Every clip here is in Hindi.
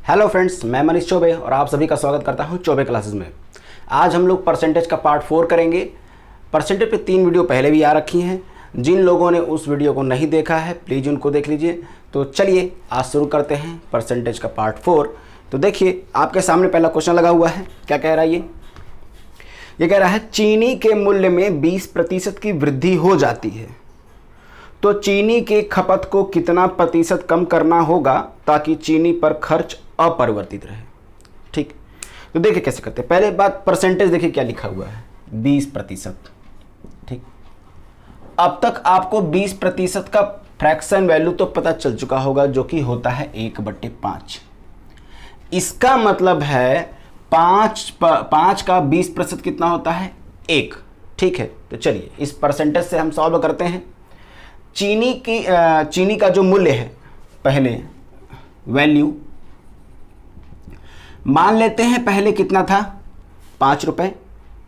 हेलो फ्रेंड्स, मैं मनीष चौबे और आप सभी का स्वागत करता हूं चौबे क्लासेस में। आज हम लोग परसेंटेज का पार्ट 4 करेंगे। परसेंटेज पे 3 वीडियो पहले भी आ रखी हैं। जिन लोगों ने उस वीडियो को नहीं देखा है प्लीज़ उनको देख लीजिए। तो चलिए आज शुरू करते हैं परसेंटेज का पार्ट 4। तो देखिए आपके सामने पहला क्वेश्चन लगा हुआ है। क्या कह रहा है ये कह रहा है चीनी के मूल्य में 20% की वृद्धि हो जाती है तो चीनी के खपत को कितना प्रतिशत कम करना होगा ताकि चीनी पर खर्च अपरिवर्तित रहे। ठीक, तो देखिए कैसे करते हैं। पहले बात परसेंटेज देखिए क्या लिखा हुआ है, 20%। ठीक, अब तक आपको 20% का फ्रैक्शन वैल्यू तो पता चल चुका होगा जो कि होता है 1/5। इसका मतलब है 5 का 20% कितना होता है, 1। ठीक है, तो चलिए इस परसेंटेज से हम सॉल्व करते हैं। चीनी का जो मूल्य है, पहले वैल्यू मान लेते हैं, पहले कितना था 5 रुपए।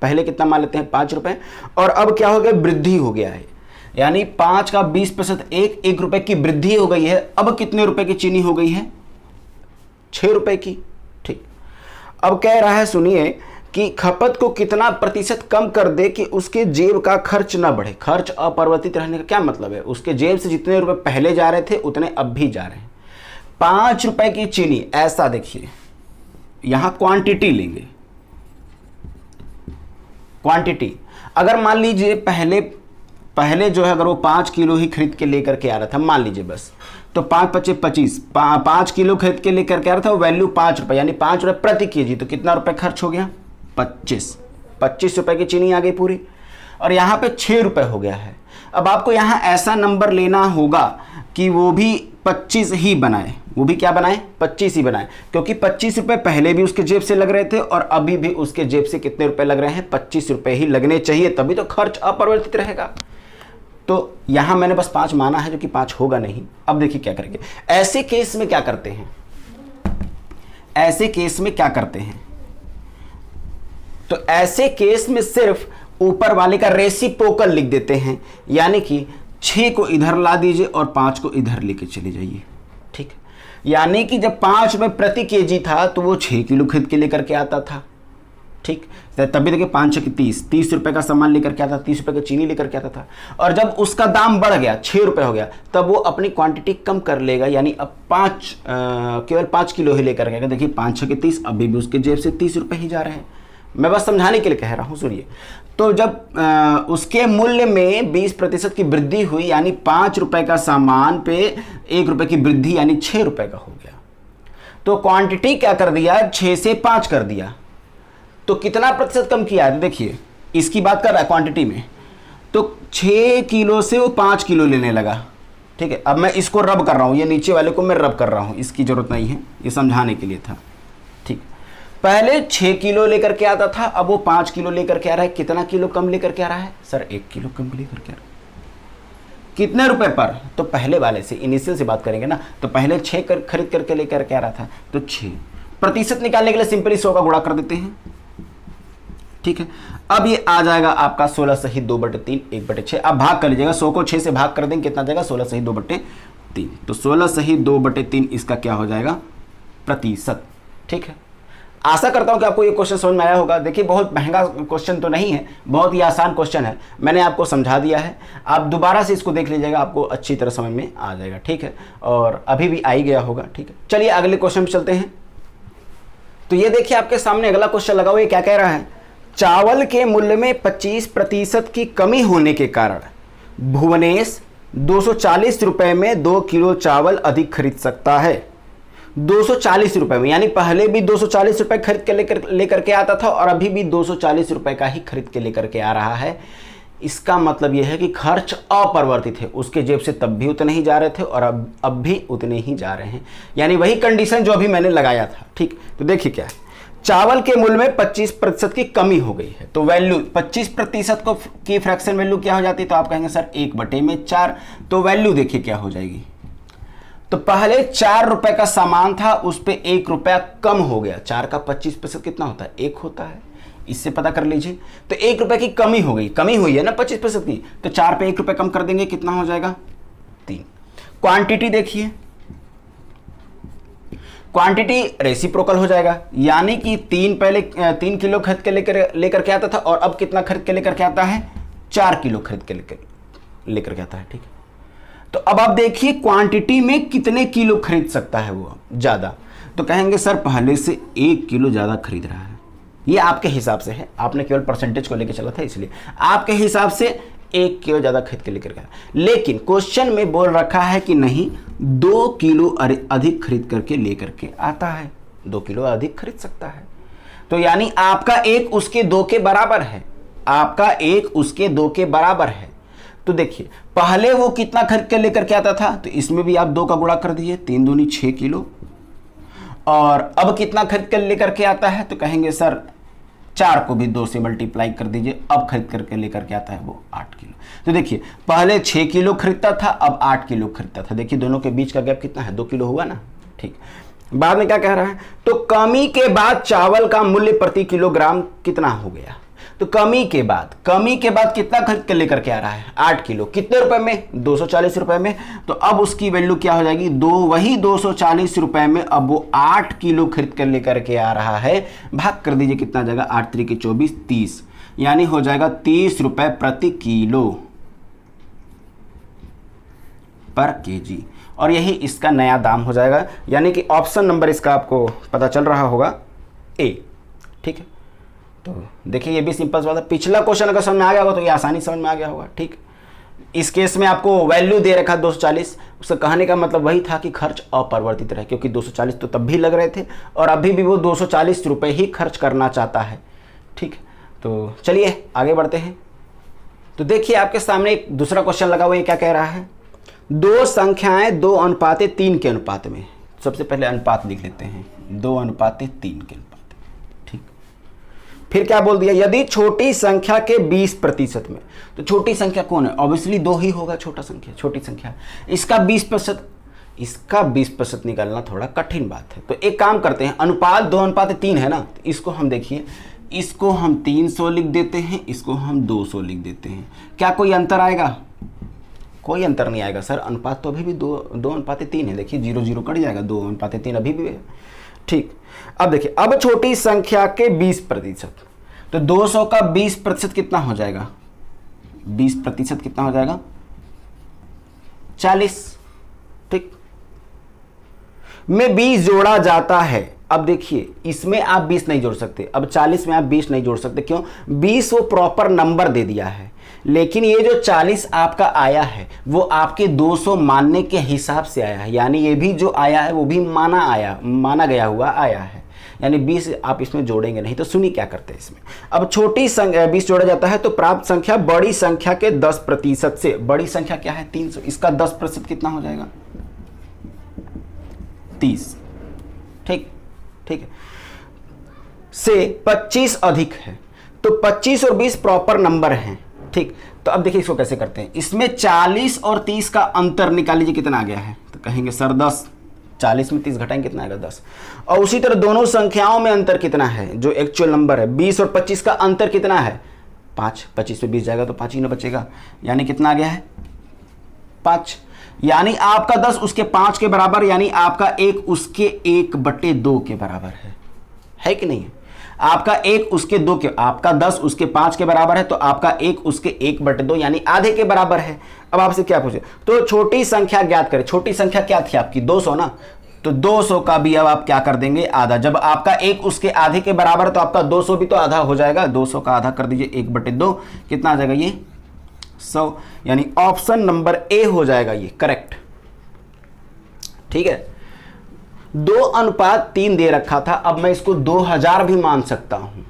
पहले कितना मान लेते हैं 5 रुपए, और अब क्या हो गया, वृद्धि हो गया है। यानी 5 का 20% 1 रुपए की वृद्धि हो गई है। अब कितने रुपए की चीनी हो गई है, 6 रुपए की। ठीक, अब कह रहा है सुनिए कि खपत को कितना प्रतिशत कम कर दे कि उसके जेब का खर्च ना बढ़े। खर्च अपरिवर्तित रहने का क्या मतलब है, उसके जेब से जितने रुपए पहले जा रहे थे उतने अब भी जा रहे हैं। 5 रुपए की चीनी, ऐसा देखिए यहां क्वांटिटी लेंगे। क्वांटिटी अगर मान लीजिए पहले जो है अगर वो 5 किलो ही खरीद के लेकर के आ रहा था, मान लीजिए बस, तो 5 × 5 = 25, 5 किलो खरीद के लेकर के आ रहा था, वो वैल्यू 5 रुपए, यानी 5 रुपए प्रति केजी। तो कितना रुपए खर्च हो गया, 25 रुपए की चीनी आ गई पूरी, और यहाँ पे 6 रुपए हो गया है। अब आपको यहाँ ऐसा नंबर लेना होगा कि वो भी 25 ही बनाए, वो भी क्या बनाए, 25 ही बनाए, क्योंकि 25 रुपए पहले भी उसके जेब से लग रहे थे और अभी भी उसके जेब से कितने रुपए लग रहे हैं, 25 रुपए ही लगने चाहिए, तभी तो खर्च अपरिवर्तित रहेगा। तो यहां मैंने बस 5 माना है, जो कि 5 होगा नहीं। अब देखिए क्या करेंगे, ऐसे केस में क्या करते हैं, ऐसे केस में क्या करते हैं, तो ऐसे केस में सिर्फ ऊपर वाले का रेसिप्रोकल लिख देते हैं, यानी कि 6 को इधर ला दीजिए और 5 को इधर लेके चले जाइए। ठीक, यानी कि जब 5 रुपए प्रति केजी था तो वो 6 किलो खरीद के लेकर के आता था। ठीक, तभी देखिए 5 × 6 = 30 रुपए का सामान लेकर के आता था, 30 रुपए की चीनी लेकर के आता था। और जब उसका दाम बढ़ गया, 6 रुपए हो गया, तब वो अपनी क्वांटिटी कम कर लेगा, यानी अब केवल 5 किलो ही लेकर के। देखिए 5 × 6 = 30, अभी भी उसके जेब से 30 रुपए ही जा रहे हैं। मैं बस समझाने के लिए कह रहा हूं, सुनिए। तो जब उसके मूल्य में 20% की वृद्धि हुई, यानी 5 रुपए का सामान पे 1 रुपए की वृद्धि, यानी 6 रुपए का हो गया, तो क्वांटिटी क्या कर दिया, 6 से 5 कर दिया। तो कितना प्रतिशत कम किया है, देखिए इसकी बात कर रहा है क्वांटिटी में, तो 6 किलो से वो 5 किलो लेने लगा। ठीक है, अब मैं इसको रब कर रहा हूं, ये नीचे वाले को मैं रब कर रहा हूं, इसकी जरूरत नहीं है, ये समझाने के लिए था। ठीक, पहले 6 किलो लेकर के आता था, अब वो 5 किलो लेकर के आ रहा है। कितना किलो कम लेकर के आ रहा है, सर 1 किलो कम लेकर के आ रहा है। कितने रुपए पर, तो पहले वाले से इनिशियल से बात करेंगे ना, तो पहले 6 खरीद करके लेकर के आ रहा था, तो 6 प्रतिशत निकालने के लिए सिंपली 100 का गुणा कर देते हैं। ठीक है, अब ये आ जाएगा आपका 16 सही 2/3 1/6। अब भाग कर लीजिएगा, 100 को 6 से भाग कर देंगे, कितना जाएगा, 16 सही 2/3। तो 16 सही 2/3 इसका क्या हो जाएगा, प्रतिशत। ठीक है, आशा करता हूं कि आपको ये क्वेश्चन समझ में आया होगा। देखिए बहुत महंगा क्वेश्चन तो नहीं है, बहुत ही आसान क्वेश्चन है, मैंने आपको समझा दिया है। आप दोबारा से इसको देख लीजिएगा, आपको अच्छी तरह समझ में आ जाएगा। ठीक है, और अभी भी आ ही गया होगा। ठीक है, चलिए अगले क्वेश्चन पे चलते हैं। तो ये देखिए आपके सामने अगला क्वेश्चन लगा हुआ है। क्या कह रहा है, चावल के मूल्य में 25% की कमी होने के कारण भुवनेश 240 रुपए में 2 किलो चावल अधिक खरीद सकता है। 240 रुपए में, यानी पहले भी 240 रुपए खरीद के लेकर के आता था और अभी भी 240 रुपए का ही खरीद के लेकर के आ रहा है। इसका मतलब यह है कि खर्च अपरिवर्तित है, उसके जेब से तब भी उतने ही जा रहे थे और अब भी उतने ही जा रहे हैं, यानी वही कंडीशन जो अभी मैंने लगाया था। ठीक, तो देखिए क्या है, चावल के मूल्य में 25% की कमी हो गई है, तो वैल्यू 25% को की फ्रैक्शन वैल्यू क्या हो जाती है, तो आप कहेंगे सर 1/4। तो वैल्यू देखिए क्या हो जाएगी, तो पहले 4 रुपए का सामान था, उस पे 1 रुपया कम हो गया। 4 का 25% कितना होता है, 1 होता है, इससे पता कर लीजिए। तो 1 रुपए की कमी हो गई, कमी हुई है ना 25% की, तो 4 पे 1 रुपए कम कर देंगे, कितना हो जाएगा, 3। क्वांटिटी देखिए, क्वांटिटी रेसिप्रोकल हो जाएगा, यानी कि 3 किलो खरीद के लेकर के आता था और अब कितना खरीद के लेकर के आता है, 4 किलो खरीद के लेकर के आता है। ठीक है, तो अब आप देखिए क्वांटिटी में कितने किलो खरीद सकता है वो ज्यादा, तो कहेंगे सर पहले से 1 किलो ज्यादा खरीद रहा है। ये आपके हिसाब से है, आपने केवल परसेंटेज को लेकर चला था, इसलिए आपके हिसाब से 1 किलो ज्यादा खरीद के लेकर गया। लेकिन क्वेश्चन में बोल रखा है कि नहीं 2 किलो अधिक खरीद करके लेकर के आता है, 2 किलो अधिक खरीद सकता है। तो यानी आपका 1 उसके 2 के बराबर है, आपका 1 उसके 2 के बराबर है। तो देखिए पहले वो कितना खरीद के लेकर के आता था, तो इसमें भी आप 2 का गुणा कर दीजिए, 3 दूनी 6 किलो। और अब कितना खरीद कर लेकर के आता है, तो कहेंगे सर 4 को भी 2 से मल्टीप्लाई कर दीजिए, अब खरीद करके लेकर के आता है वो 8 किलो। तो देखिए पहले 6 किलो खरीदता था, अब 8 किलो खरीदता था। देखिए दोनों के बीच का गैप कितना है, 2 किलो हुआ ना। ठीक, बाद में क्या कह रहा है, तो कमी के बाद चावल का मूल्य प्रति किलोग्राम कितना हो गया। तो कमी के बाद कितना खरीद के लेकर के आ रहा है, 8 किलो। कितने रुपए में, 240 रुपए में। तो अब उसकी वैल्यू क्या हो जाएगी, वही 240 रुपए में अब वो 8 किलो खरीद कर लेकर के आ रहा है। भाग कर दीजिए कितना जाएगा, 8 3 24 30, यानी हो जाएगा 30 रुपए प्रति किलो पर केजी। और यही इसका नया दाम हो जाएगा, यानी कि ऑप्शन नंबर इसका आपको पता चल रहा होगा ए। ठीक है, तो देखिए ये भी सिंपल सा था। पिछला क्वेश्चन अगर समझ में आ गया होगा तो ये आसानी समझ में आ गया होगा। ठीक, इस केस में आपको वैल्यू दे रखा 240, उसका कहने का मतलब वही था कि खर्च अपरिवर्तित रहे, क्योंकि 240 तो तब भी लग रहे थे और अभी भी वो 240 रुपये ही खर्च करना चाहता है। ठीक, तो चलिए आगे बढ़ते हैं। तो देखिए आपके सामने एक दूसरा क्वेश्चन लगा हुआ है, क्या कह रहा है, 2 संख्याएं 2:3 के अनुपात में। सबसे पहले अनुपात लिख लेते हैं, 2:3 के अनुपात। फिर क्या बोल दिया, यदि छोटी संख्या के 20% में, तो छोटी संख्या कौन है, ऑब्वियसली 2 ही होगा, छोटी संख्या। इसका 20% निकालना थोड़ा कठिन बात है। तो एक काम करते हैं, अनुपात 2:3 है ना, तो इसको हम देखिए, इसको हम 300 लिख देते हैं, इसको हम 200 लिख देते हैं। क्या कोई अंतर आएगा, कोई अंतर नहीं आएगा सर, अनुपात तो अभी भी 2:3 है। देखिए 0 0 कट जाएगा, 2:3 अभी भी है। ठीक, अब देखिए, अब छोटी संख्या के 20%, तो 200 का 20% कितना हो जाएगा, 20% कितना हो जाएगा, 40। ठीक, में 20 जोड़ा जाता है। अब देखिए इसमें आप 20 नहीं जोड़ सकते, अब 40 में आप 20 नहीं जोड़ सकते, क्यों, 20 वो प्रॉपर नंबर दे दिया है, लेकिन ये जो 40 आपका आया है वो आपके 200 मानने के हिसाब से आया है, यानी ये भी जो आया है वो भी माना गया हुआ आया है, यानी 20 आप इसमें जोड़ेंगे नहीं। तो सुनिए क्या करते हैं इसमें, अब छोटी संख्या 20 जोड़ा जाता है तो प्राप्त संख्या बड़ी संख्या के 10% से, बड़ी संख्या क्या है 300, इसका 10% कितना हो जाएगा 30। ठीक है, से 25 अधिक है, तो 25 और 20 प्रॉपर नंबर हैं। ठीक, तो अब देखिए इसको कैसे करते हैं, इसमें 40 और 30 का अंतर निकाल लीजिए, कितना आ गया है, तो कहेंगे सर 10, 40 में 30 घटाएंगे कितना आएगा 10। और उसी तरह दोनों संख्याओं में अंतर कितना है, जो एक्चुअल नंबर है, 20 और 25 का अंतर कितना है 5, 25 में 20 जाएगा तो 5 ही ना बचेगा, यानी कितना आ गया है 5, यानी आपका 10 उसके 5 के बराबर, यानी आपका 1 उसके 1/2 के बराबर है कि नहीं है, आपका 1 उसके 2 के, आपका 10 उसके 5 के बराबर है, तो आपका 1 उसके 1/2 यानी आधे के बराबर है। अब आपसे क्या पूछे, तो छोटी संख्या ज्ञात करें, छोटी संख्या क्या थी आपकी 200 ना, तो 200 का भी अब आप क्या कर देंगे आधा, जब आपका 1 उसके आधे के बराबर है तो आपका 200 भी तो आधा हो जाएगा, 200 का आधा कर दीजिए 1/2, कितना आ जाएगा ये 100, यानी ऑप्शन नंबर ए हो जाएगा ये करेक्ट। ठीक है, 2:3 दे रखा था, अब मैं इसको 2000 भी मान सकता हूं,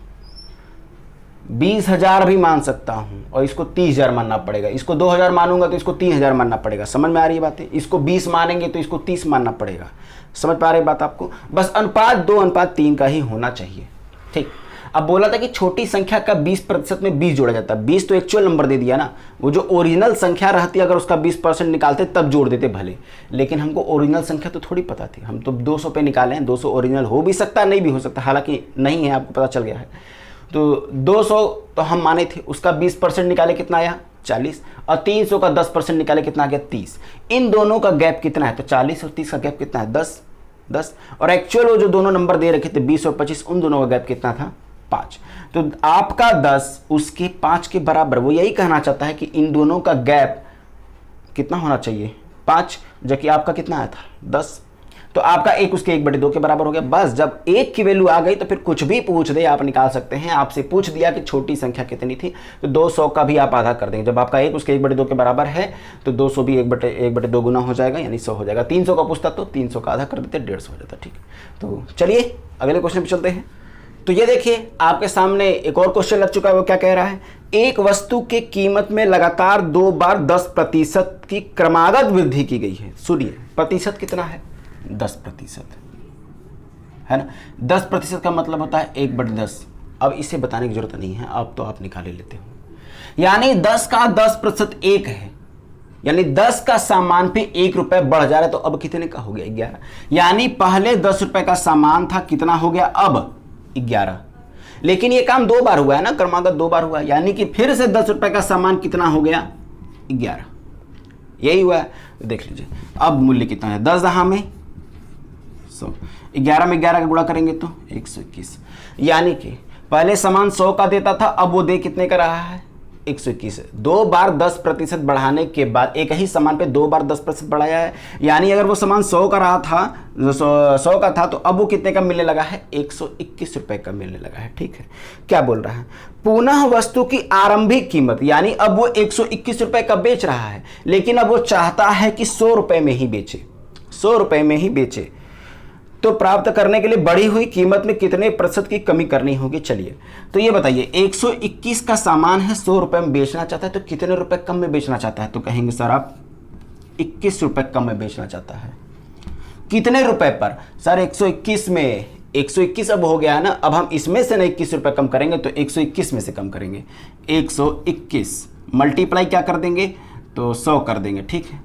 20,000 भी मान सकता हूं, और इसको 30,000 मानना पड़ेगा, इसको 2000 मानूंगा तो इसको 3000 मानना पड़ेगा। समझ में आ रही है बातें, इसको 20 मानेंगे तो इसको 30 मानना पड़ेगा। समझ पा रही बात आपको, बस अनुपात 2:3 का ही होना चाहिए। ठीक, अब बोला था कि छोटी संख्या का 20% में 20 जोड़ा जाता है, 20 तो एक्चुअल नंबर दे दिया ना, वो जो ओरिजिनल संख्या रहती अगर उसका 20% निकालते तब जोड़ देते भले, लेकिन हमको ओरिजिनल संख्या तो थोड़ी पता थी, हम तो 200 पे निकाले हैं, 200 ओरिजिनल हो भी सकता है नहीं भी हो सकता, हालांकि नहीं है आपको पता चल गया है। तो 200 तो हम माने थे, उसका 20% निकाले कितना आया 40, और 300 का 10% निकाले कितना आ गया 30, इन दोनों का गैप कितना है, तो 40 और 30 का गैप कितना है 10, 10। और एक्चुअल वो जो दोनों नंबर दे रखे थे 20 और 25, उन दोनों का गैप कितना था? 5। तो आपका 10 उसके 5 के बराबर, वो यही कहना चाहता है कि इन दोनों का गैप कितना होना चाहिए? 5, जबकि आपका कितना आया था? 10। तो आपका 1 उसके 1/2 के बराबर हो गया। बस जब 1 की वैल्यू आ गई तो फिर कुछ भी पूछ दे आप निकाल सकते हैं। आपसे पूछ दिया कि छोटी संख्या कितनी थी, तो 200 का भी आप आधा कर देंगे। जब आपका 1 उसके 1/2 के बराबर है तो 200 भी 1/2 गुना हो जाएगा, यानी 100 हो जाएगा। 300 का पूछता तो 300 का आधा कर देते, 150 हो जाता। ठीक, तो चलिए अगले क्वेश्चन पे चलते हैं। तो ये देखिए आपके सामने एक और क्वेश्चन लग चुका है। वो क्या कह रहा है? एक वस्तु के कीमत में लगातार 2 बार 10% की क्रमागत वृद्धि की गई है। सुनिए, प्रतिशत कितना है? 10% है ना। 10% का मतलब होता है 1/10। अब इसे बताने की जरूरत नहीं है, अब तो आप निकाल ही लेते हो। यानी 10 का 10% 1 है, यानी 10 का सामान पे 1 रुपए बढ़ जा रहा है। तो अब कितने का हो गया? 11। यानी पहले 10 रुपए का सामान था, कितना हो गया अब? 11। लेकिन ये काम 2 बार हुआ है ना, क्रमागत 2 बार हुआ है, यानी कि फिर से 10 रुपए का सामान कितना हो गया? 11। यही हुआ है। देख लीजिए अब मूल्य कितना है? 10 दहा में 100, 11 में 11 का गुणा करेंगे तो 121। यानी कि पहले सामान 100 का देता था, अब वो दे कितने का रहा है? 121। 2 बार 10% बढ़ाने के बाद एक ही सामान पे 2 बार 10% बढ़ाया है। यानी अगर वो सामान 100 का रहा था, 100 का था, तो अब वो कितने का मिलने लगा है? 121 रुपए का मिलने लगा है। ठीक है, क्या बोल रहा है? पुनः वस्तु की आरंभिक कीमत, यानी अब वो 121 रुपए का बेच रहा है, लेकिन अब वो चाहता है कि 100 रुपए में ही बेचे, 100 रुपए में ही बेचे। तो प्राप्त करने के लिए बढ़ी हुई कीमत में कितने प्रतिशत की कमी करनी होगी? चलिए तो ये बताइए, 121 का सामान है, 100 रुपए में बेचना चाहता है, तो कितने रुपए कम में बेचना चाहता है? तो कहेंगे सर आप 21 रुपए कम में बेचना चाहता है। कितने रुपए पर? सर 121 में 121 अब हो गया है ना, अब हम इसमें से ना 21 रुपए कम करेंगे, तो 121 में से कम करेंगे। 121 मल्टीप्लाई क्या कर देंगे? तो 100 कर देंगे। ठीक है,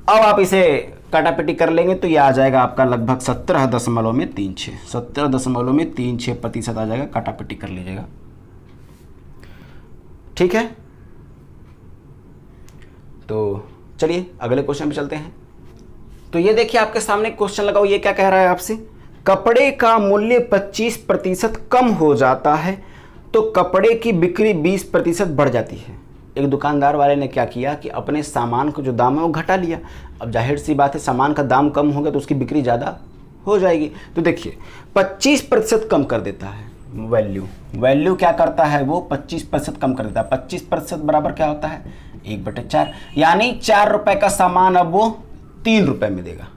अब आप इसे काटापीटी कर लेंगे तो ये आ जाएगा आपका लगभग 17.36, 17.36% आ जाएगा। काटापीटी कर लीजिएगा। ठीक है, तो चलिए अगले क्वेश्चन पे चलते हैं। तो ये देखिए आपके सामने क्वेश्चन लगाओ, ये क्या कह रहा है आपसे? कपड़े का मूल्य 25% कम हो जाता है तो कपड़े की बिक्री 20% बढ़ जाती है। एक दुकानदार वाले ने क्या किया कि अपने सामान को जो दाम है वो घटा लिया। अब जाहिर सी बात है, सामान का दाम कम होगा तो उसकी बिक्री ज़्यादा हो जाएगी। तो देखिए 25% कम कर देता है। वैल्यू क्या करता है? वो 25% कम कर देता है। 25% बराबर क्या होता है? 1/4, यानी 4 रुपए का सामान अब वो 3 रुपए में देगा।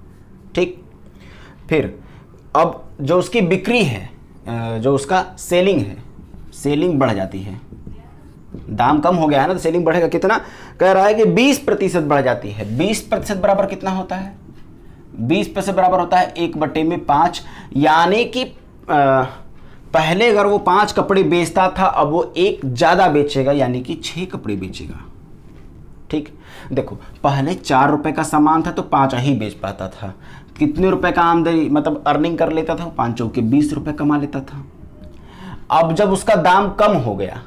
ठीक, फिर अब जो उसकी बिक्री है, जो उसका सेलिंग है, सेलिंग बढ़ जाती है। दाम कम हो गया है ना, तो सेलिंग बढ़ेगा। कितना कह रहा है कि 20% बढ़ जाती है। 20% बराबर कितना होता है? 20% बराबर होता है 1/5, यानी कि पहले अगर वो 5 कपड़े बेचता था, अब वो 1 ज़्यादा बेचेगा, यानी कि 6 कपड़े बेचेगा। ठीक, देखो पहले 4 रुपए का सामान था तो 5 ही बेच पाता था। कितने रुपए का आमदनी मतलब अर्निंग कर लेता था? 5 चौके 20 रुपए कमा लेता था। अब जब उसका दाम कम हो गया,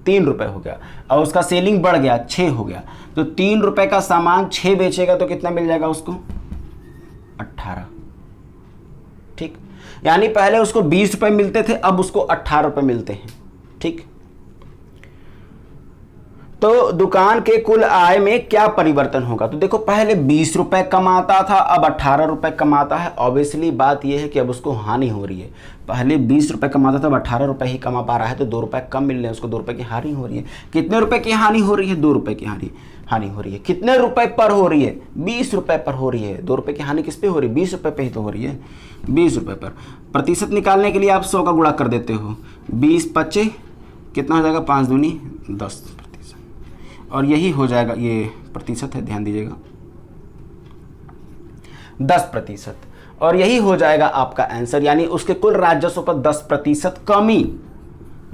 3 रुपए हो गया, और उसका सेलिंग बढ़ गया, 6 हो गया, तो 3 रुपए का सामान 6 बेचेगा तो कितना मिल जाएगा उसको? 18। ठीक, यानी पहले उसको 20 रुपए मिलते थे, अब उसको 18 रुपए मिलते हैं। ठीक, तो दुकान के कुल आय में क्या परिवर्तन होगा? तो देखो पहले 20 रुपए कमाता था, अब 18 रुपए कमाता है। ऑब्वियसली बात यह है कि अब उसको हानि हो रही है। पहले 20 रुपए कमाता था, अब 18 रुपए ही कमा पा रहा है, तो 2 रुपए कम मिल रहे हैं उसको, 2 रुपए की हानि हो रही है। कितने रुपए की हानि हो रही है? 2 रुपए की हानि हो रही है। कितने रुपए पर हो रही है? 20 रुपए पर हो रही है। 2 रुपए की हानि किस पे हो रही है? 20 रुपए पे ही तो हो रही है। 20 रुपए पर। प्रतिशत निकालने के लिए आप 100 का गुणा कर देते हो। 20 25 कितना हो जाएगा? 5 दूनी 10, और यही हो जाएगा, ये प्रतिशत है, ध्यान दीजिएगा, 10%, और यही हो जाएगा आपका आंसर। यानी उसके कुल राजस्व पर 10% कमी,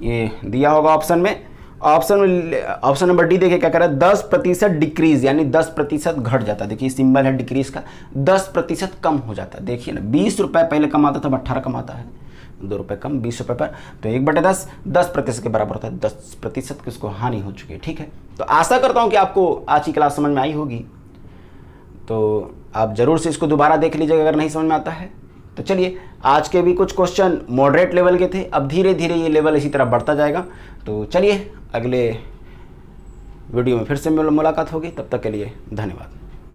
ये दिया होगा ऑप्शन में। ऑप्शन नंबर डी देखिए क्या कर रहा है? 10% डिक्रीज, यानी 10% घट जाता है। देखिए सिंबल है डिक्रीज का, 10% कम हो जाता है। देखिए ना, 20 रुपए पहले कमाता था, 18 कमाता है, 2 रुपए कम 20 रुपए पर, तो 1/10 10% के बराबर होता है। 10% की उसको हानि हो चुकी है। ठीक है, तो आशा करता हूं कि आपको आज की क्लास समझ में आई होगी। तो आप जरूर से इसको दोबारा देख लीजिएगा अगर नहीं समझ में आता है। तो चलिए, आज के भी कुछ क्वेश्चन मॉडरेट लेवल के थे, अब धीरे धीरे ये लेवल इसी तरह बढ़ता जाएगा। तो चलिए, अगले वीडियो में फिर से मुलाकात होगी, तब तक के लिए धन्यवाद।